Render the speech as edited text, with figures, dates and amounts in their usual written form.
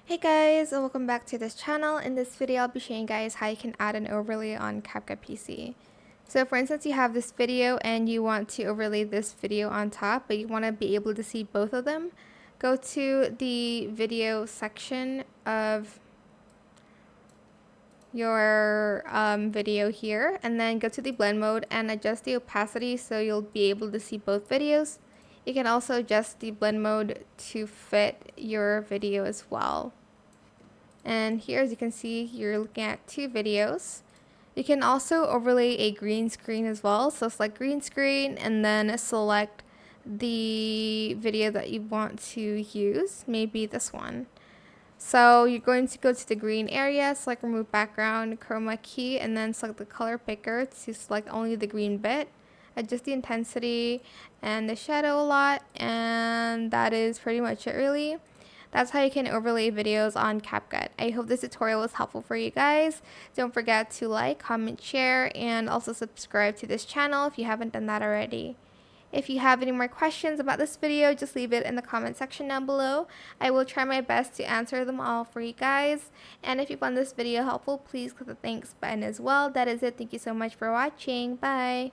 Hey guys, and welcome back to this channel. In this video, I'll be showing you guys how you can add an overlay on CapCut PC. So for instance, you have this video and you want to overlay this video on top, but you want to be able to see both of them. Go to the video section of your video here, and then go to the blend mode and adjust the opacity so you'll be able to see both videos. You can also adjust the blend mode to fit your video as well. And here, as you can see, you're looking at two videos. You can also overlay a green screen as well. So select green screen and then select the video that you want to use, maybe this one. So you're going to go to the green area, select remove background, chroma key, and then select the color picker to select only the green bit. Adjust the intensity and the shadow a lot, and that is pretty much it really. That's how you can overlay videos on CapCut. I hope this tutorial was helpful for you guys. Don't forget to like, comment, share, and also subscribe to this channel if you haven't done that already. If you have any more questions about this video, just leave it in the comment section down below. I will try my best to answer them all for you guys. And if you found this video helpful, please click the thanks button as well. That is it. Thank you so much for watching. Bye.